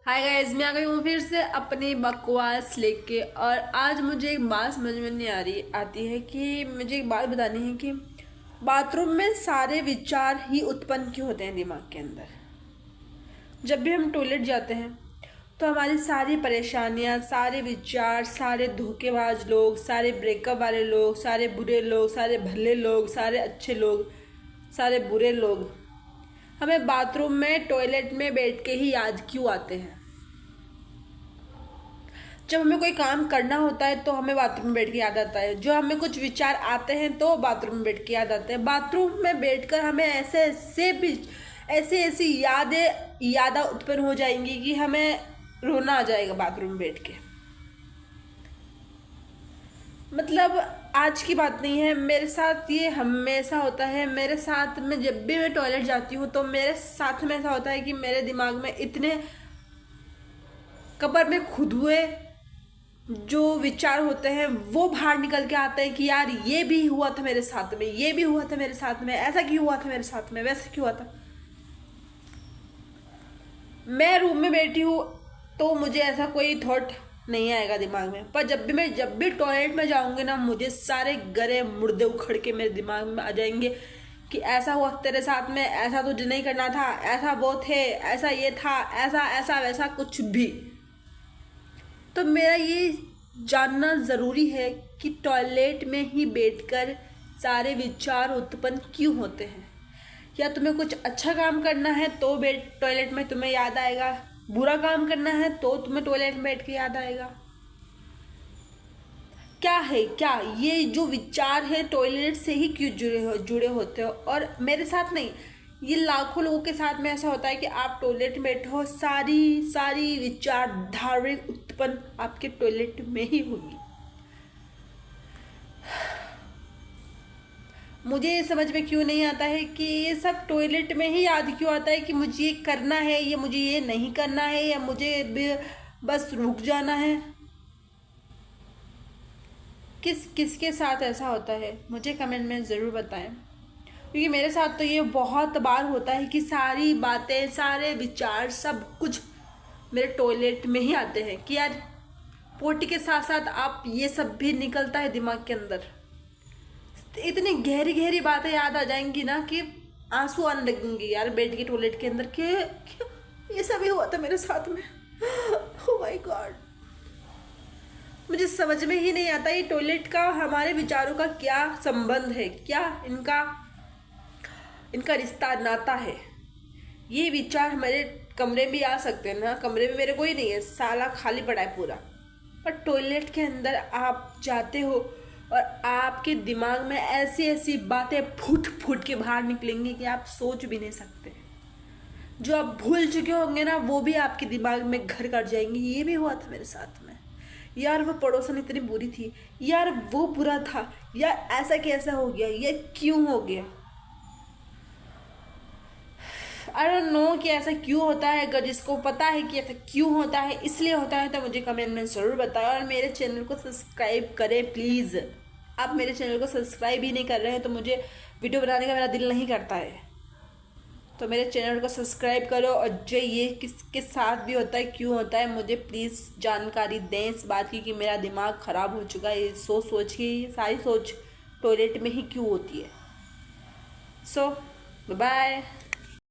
Hi guys, मैं आ गई हूँ फिर से अपनी बकवास लेके। और आज मुझे एक बात समझ में नहीं आती है कि मुझे एक बात बतानी है कि बाथरूम में सारे विचार ही उत्पन्न क्यों होते हैं दिमाग के अंदर। जब भी हम टॉयलेट जाते हैं तो हमारी सारी परेशानियाँ, सारे विचार, सारे धोखेबाज लोग, सारे ब्रेकअप वाले लोग, सारे बुरे लोग, सारे भले लोग, सारे अच्छे लोग, सारे बुरे लोग हमें बाथरूम में, टॉयलेट में बैठ के ही याद क्यों आते हैं। जब हमें कोई काम करना होता है तो हमें बाथरूम में बैठ के याद आता है। जो हमें कुछ विचार आते हैं तो बाथरूम में बैठ के याद आते हैं। बाथरूम में बैठकर हमें ऐसे ऐसी यादें उत्पन्न हो जाएंगी कि हमें रोना आ जाएगा बाथरूम में बैठ के। मतलब आज की बात नहीं है, मेरे साथ ये हमेशा होता है। मेरे साथ में जब भी मैं टॉयलेट जाती हूँ तो मेरे साथ में ऐसा होता है कि मेरे दिमाग में इतने कब्र में खुद हुए जो विचार होते हैं वो बाहर निकल के आते हैं कि यार ये भी हुआ था मेरे साथ में, ये भी हुआ था मेरे साथ में, ऐसा क्यों हुआ था मेरे साथ में, वैसा क्यों हुआ था। मैं रूम में बैठी हूँ तो मुझे ऐसा कोई थॉट नहीं आएगा दिमाग में, पर जब भी टॉयलेट में जाऊंगी ना, मुझे सारे गरे मुर्दे उखड़ के मेरे दिमाग में आ जाएंगे कि ऐसा हुआ तेरे साथ में, ऐसा तुझे नहीं करना था, ऐसा वो थे, ऐसा ये था, ऐसा ऐसा वैसा कुछ भी। तो मेरा ये जानना ज़रूरी है कि टॉयलेट में ही बैठकर सारे विचार उत्पन्न क्यों होते हैं। या तुम्हें कुछ अच्छा काम करना है तो टॉयलेट में तुम्हें याद आएगा, बुरा काम करना है तो तुम्हें टॉयलेट में बैठ के याद आएगा। क्या है, क्या ये जो विचार है टॉयलेट से ही क्यों जुड़े होते हो। और मेरे साथ नहीं, ये लाखों लोगों के साथ में ऐसा होता है कि आप टॉयलेट में बैठे हो, सारी सारी विचार धाराएं उत्पन्न आपके टॉयलेट में ही होगी। मुझे ये समझ में क्यों नहीं आता है कि ये सब टॉयलेट में ही याद क्यों आता है कि मुझे ये करना है, ये मुझे ये नहीं करना है, या मुझे बस रुक जाना है। किसके साथ ऐसा होता है मुझे कमेंट में ज़रूर बताएं, क्योंकि मेरे साथ तो ये बहुत बार होता है कि सारी बातें, सारे विचार, सब कुछ मेरे टॉयलेट में ही आते हैं कि यार पोटी के साथ साथ आप ये सब भी निकलता है दिमाग के अंदर। इतनी गहरी गहरी बातें याद आ जाएंगी ना कि आंसू आने लगेंगे यार बैठ के टॉयलेट के अंदर के ये सब ही हुआ था मेरे साथ में। ओह माय गॉड, मुझे समझ में ही नहीं आता ये टॉयलेट का हमारे विचारों का क्या संबंध है, क्या इनका रिश्ता नाता है। ये विचार हमारे कमरे में भी आ सकते हैं ना, कमरे में मेरे कोई नहीं है, साला खाली पड़ा है पूरा, पर टॉयलेट के अंदर आप जाते हो और आपके दिमाग में ऐसी ऐसी बातें फूट फूट के बाहर निकलेंगी कि आप सोच भी नहीं सकते। जो आप भूल चुके होंगे ना वो भी आपके दिमाग में घर कर जाएंगी। ये भी हुआ था मेरे साथ में, यार वो पड़ोसन इतनी बुरी थी, यार वो बुरा था, यार ऐसा कैसा हो गया, ये क्यों हो गया। आई डोंट नो कि ऐसा क्यों होता है। अगर जिसको पता है कि ऐसा क्यों होता है, इसलिए होता है, तो मुझे कमेंट में ज़रूर बताएं। और मेरे चैनल को सब्सक्राइब करें प्लीज़। आप मेरे चैनल को सब्सक्राइब ही नहीं कर रहे हैं तो मुझे वीडियो बनाने का मेरा दिल नहीं करता है। तो मेरे चैनल को सब्सक्राइब करो, और जो ये किसके साथ भी होता है, क्यों होता है, मुझे प्लीज़ जानकारी दें इस बात की कि मेरा दिमाग ख़राब हो चुका है ये सोच के। सारी सोच टॉयलेट में ही क्यों होती है। सो बाय।